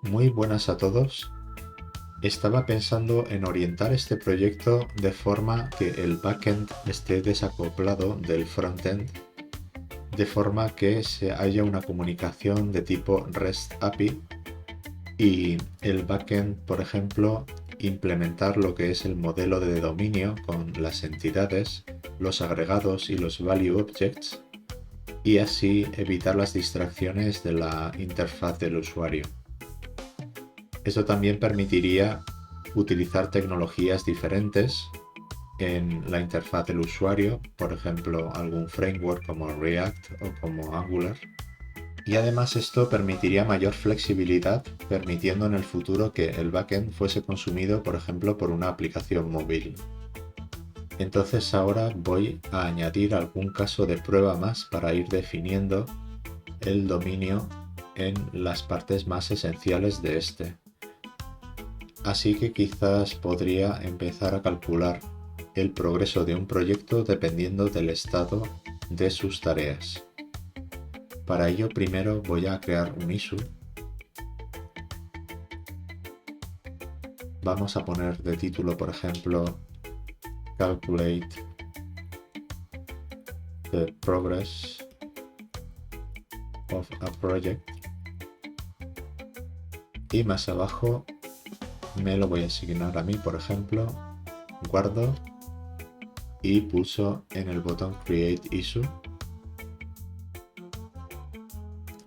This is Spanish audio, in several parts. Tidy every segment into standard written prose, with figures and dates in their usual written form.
Muy buenas a todos. Estaba pensando en orientar este proyecto de forma que el backend esté desacoplado del frontend, de forma que haya una comunicación de tipo REST API y el backend, por ejemplo, implementar lo que es el modelo de dominio con las entidades, los agregados y los value objects, y así evitar las distracciones de la interfaz del usuario. Esto también permitiría utilizar tecnologías diferentes en la interfaz del usuario, por ejemplo, algún framework como React o como Angular. Y además esto permitiría mayor flexibilidad, permitiendo en el futuro que el backend fuese consumido, por ejemplo, por una aplicación móvil. Entonces ahora voy a añadir algún caso de prueba más para ir definiendo el dominio en las partes más esenciales de este. Así que quizás podría empezar a calcular el progreso de un proyecto dependiendo del estado de sus tareas. Para ello primero voy a crear un issue. Vamos a poner de título, por ejemplo, Calculate the progress of a project. Y más abajo me lo voy a asignar a mí, por ejemplo, guardo y pulso en el botón Create Issue.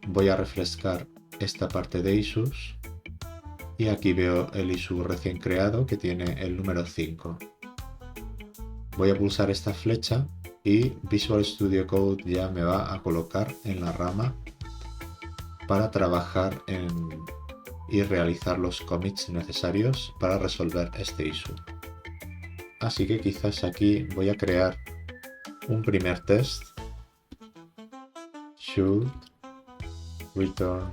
Voy a refrescar esta parte de issues y aquí veo el issue recién creado que tiene el número 5. Voy a pulsar esta flecha y Visual Studio Code ya me va a colocar en la rama para trabajar y realizar los commits necesarios para resolver este issue. Así que quizás aquí voy a crear un primer test. Should return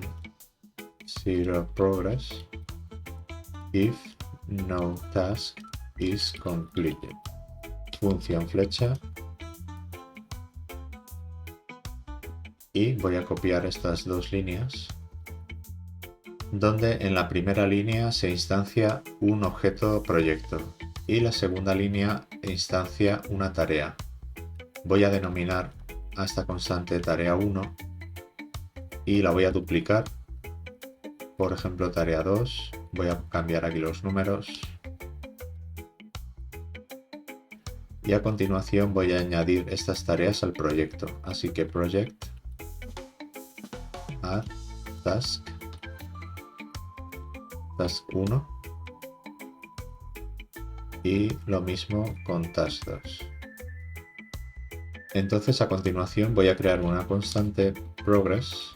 zero progress if no task is completed. Función flecha. Y voy a copiar estas dos líneas, donde en la primera línea se instancia un objeto proyecto y la segunda línea instancia una tarea. Voy a denominar a esta constante tarea 1 y la voy a duplicar. Por ejemplo, tarea 2, voy a cambiar aquí los números. Y a continuación voy a añadir estas tareas al proyecto. Así que project, add, task, task 1 y lo mismo con task 2. Entonces a continuación voy a crear una constante progress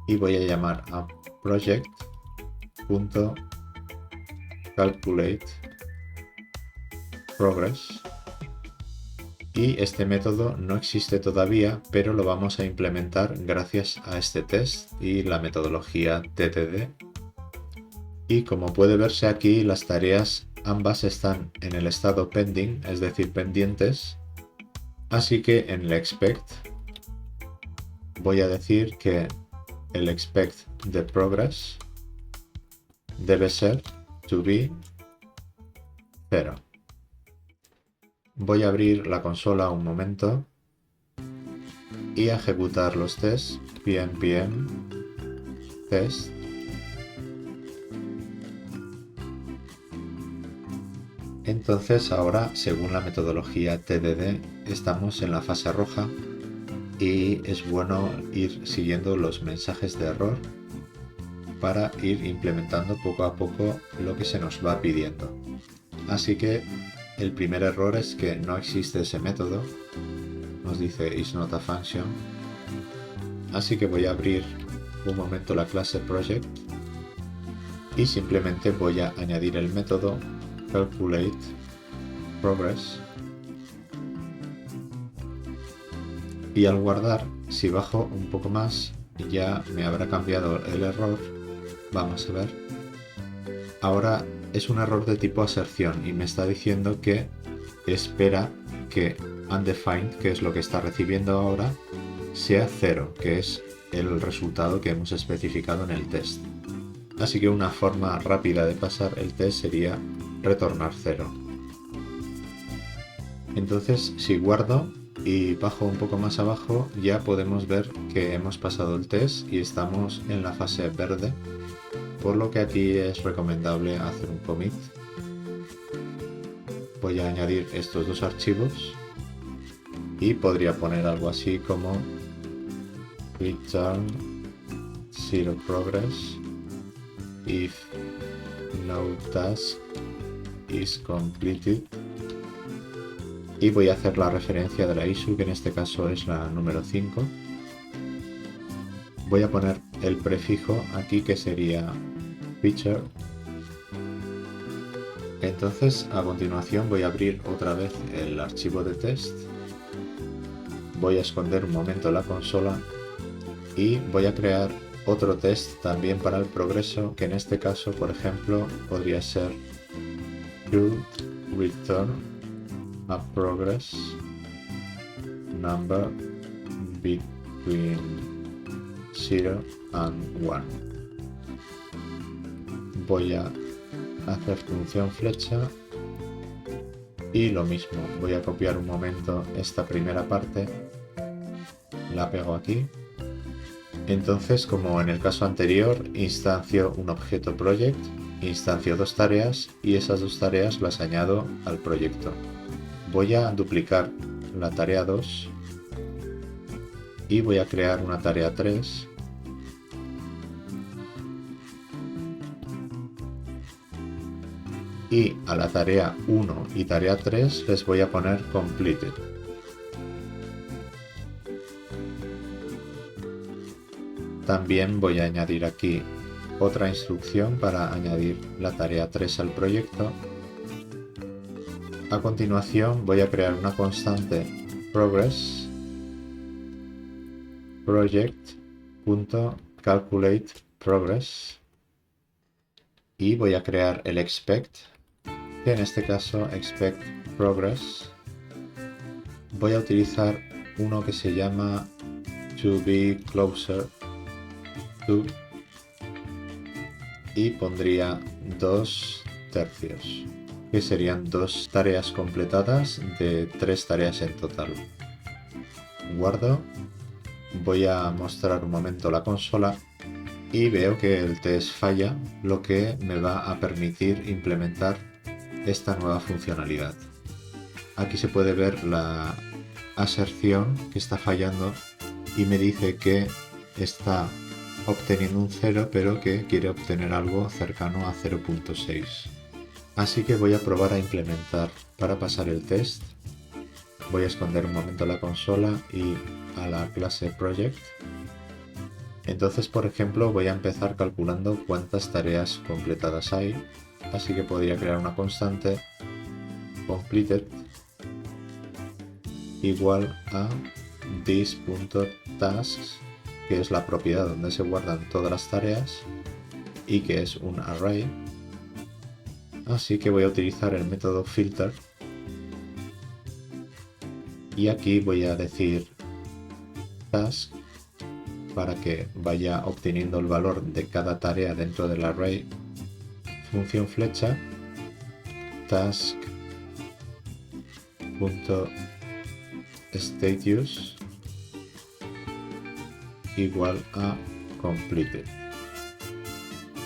y voy a llamar a project.calculate progress, y este método no existe todavía, pero lo vamos a implementar gracias a este test y la metodología TTD. Y como puede verse aquí, las tareas ambas están en el estado pending, es decir, pendientes. Así que en el expect voy a decir que el expect de progress debe ser to be 0. Voy a abrir la consola un momento y a ejecutar los tests pnpm test. Entonces ahora, según la metodología TDD, estamos en la fase roja y es bueno ir siguiendo los mensajes de error para ir implementando poco a poco lo que se nos va pidiendo. Así que el primer error es que no existe ese método, nos dice is not a function. Así que voy a abrir un momento la clase project y simplemente voy a añadir el método calculate progress, y al guardar, si bajo un poco más ya me habrá cambiado el error. Vamos a ver. Ahora es un error de tipo aserción y me está diciendo que espera que undefined, que es lo que está recibiendo ahora, sea 0, que es el resultado que hemos especificado en el test. Así que una forma rápida de pasar el test sería retornar 0. Entonces, si guardo y bajo un poco más abajo, ya podemos ver que hemos pasado el test y estamos en la fase verde, por lo que aquí es recomendable hacer un commit. Voy a añadir estos dos archivos y podría poner algo así como return 0 progress if no task is completed, y voy a hacer la referencia de la issue, que en este caso es la número 5. Voy a poner el prefijo aquí, que sería feature. Entonces, a continuación voy a abrir otra vez el archivo de test, voy a esconder un momento la consola y voy a crear otro test también para el progreso, que en este caso, por ejemplo, podría ser to return a progress number between 0 and 1. Voy a hacer función flecha y lo mismo, voy a copiar un momento esta primera parte, la pego aquí. Entonces, como en el caso anterior, instancio un objeto project, instancio dos tareas y esas dos tareas las añado al proyecto. Voy a duplicar la tarea 2 y voy a crear una tarea 3. Y a la tarea 1 y tarea 3 les voy a poner completed. También voy a añadir aquí otra instrucción para añadir la tarea 3 al proyecto. A continuación voy a crear una constante progress project.calculateProgress y voy a crear el expect, que en este caso expect progress. Voy a utilizar uno que se llama to be closer to y pondría 2/3, que serían 2 tareas completadas de 3 tareas en total. Guardo, voy a mostrar un momento la consola y veo que el test falla, lo que me va a permitir implementar esta nueva funcionalidad. Aquí se puede ver la aserción que está fallando y me dice que está obteniendo un 0, pero que quiere obtener algo cercano a 0.6. Así que voy a probar a implementar para pasar el test. Voy a esconder un momento la consola y a la clase project. Entonces, por ejemplo, voy a empezar calculando cuántas tareas completadas hay. Así que podría crear una constante completed igual a this.tasks, que es la propiedad donde se guardan todas las tareas y que es un array. Así que voy a utilizar el método filter y aquí voy a decir task para que vaya obteniendo el valor de cada tarea dentro del array. Función flecha task.status igual a completed.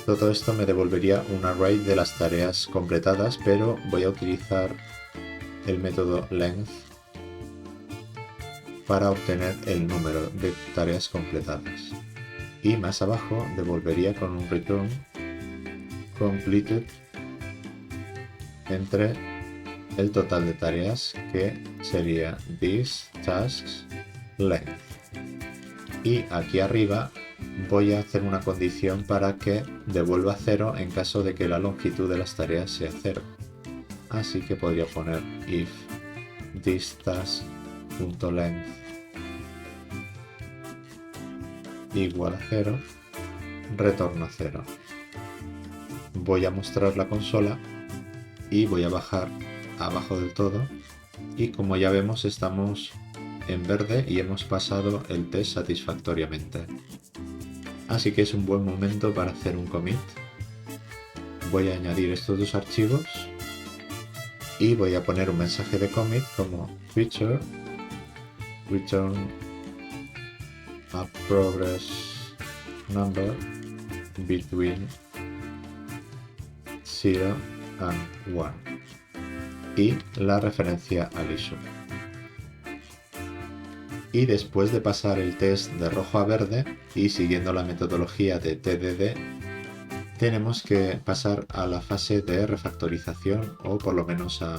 Todo esto me devolvería un array de las tareas completadas, pero voy a utilizar el método length para obtener el número de tareas completadas. Y más abajo devolvería con un return completed entre el total de tareas, que sería this tasks length. Y aquí arriba voy a hacer una condición para que devuelva 0 en caso de que la longitud de las tareas sea 0. Así que podría poner if this task.length igual a 0, retorno 0. Voy a mostrar la consola y voy a bajar abajo del todo y como ya vemos estamos en verde y hemos pasado el test satisfactoriamente. Así que es un buen momento para hacer un commit. voy a añadir estos dos archivos y voy a poner un mensaje de commit como feature return a progress number between 0 and 1 y la referencia al issue. Y después de pasar el test de rojo a verde y siguiendo la metodología de TDD, tenemos que pasar a la fase de refactorización o por lo menos a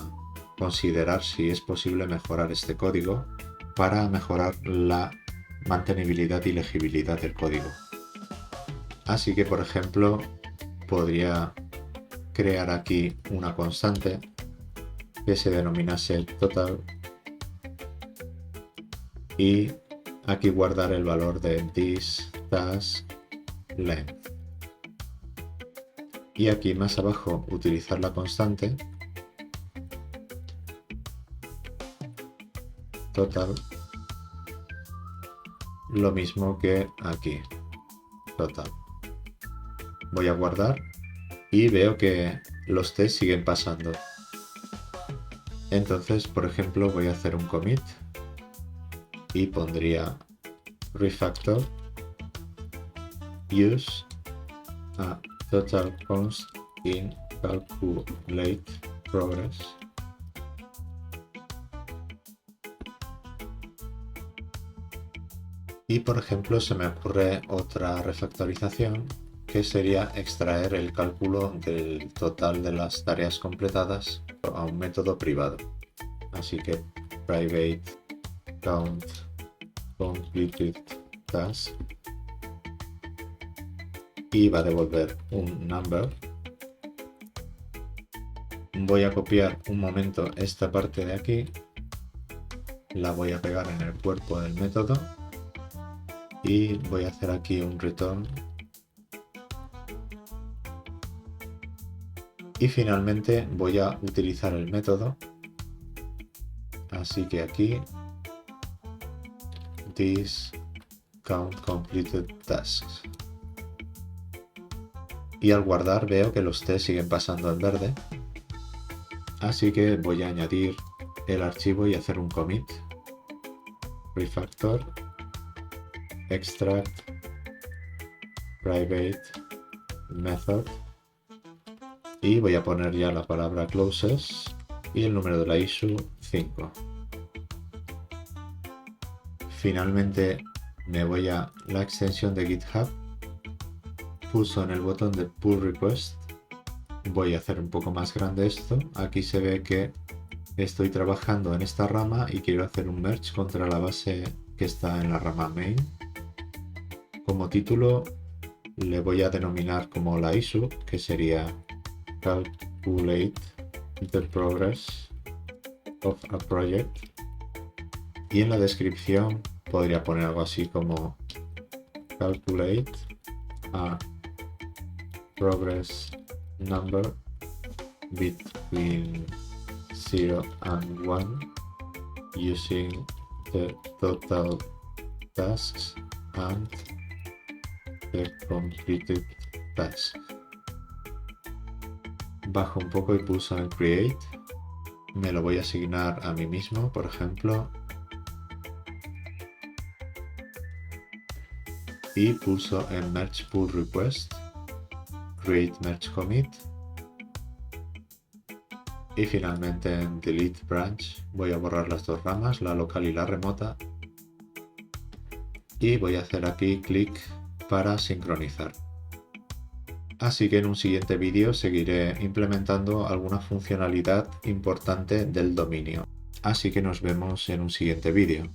considerar si es posible mejorar este código para mejorar la mantenibilidad y legibilidad del código. Así que, por ejemplo, podría crear aquí una constante que se denominase total y aquí guardar el valor de this task length. Y aquí más abajo utilizar la constante total, lo mismo que aquí, total. Voy a guardar y veo que los tests siguen pasando. Entonces, por ejemplo, voy a hacer un commit y pondría refactor use a total const in calculate progress y por ejemplo se me ocurre otra refactorización que sería extraer el cálculo del total de las tareas completadas a un método privado, así que private count completed task y va a devolver un number. Voy a copiar un momento esta parte de aquí, la voy a pegar en el cuerpo del método y voy a hacer aquí un return y finalmente voy a utilizar el método, así que aquí this count completed tasks y al guardar veo que los tests siguen pasando en verde, así que voy a añadir el archivo y hacer un commit refactor extract private method y voy a poner ya la palabra closes y el número de la issue 5. Finalmente me voy a la extensión de GitHub, pulso en el botón de pull request, voy a hacer un poco más grande esto, aquí se ve que estoy trabajando en esta rama y quiero hacer un merge contra la base que está en la rama main. Como título le voy a denominar como la issue, que sería calculate the progress of a project, y en la descripción podría poner algo así como calculate a progress number between 0 and 1 using the total tasks and the completed tasks. Bajo un poco y pulso en create, me lo voy a asignar a mí mismo, por ejemplo, y pulso en merge pull request, create merge commit y finalmente en delete branch voy a borrar las dos ramas, la local y la remota, y voy a hacer aquí clic para sincronizar. Así que en un siguiente vídeo seguiré implementando alguna funcionalidad importante del dominio. Así que nos vemos en un siguiente vídeo.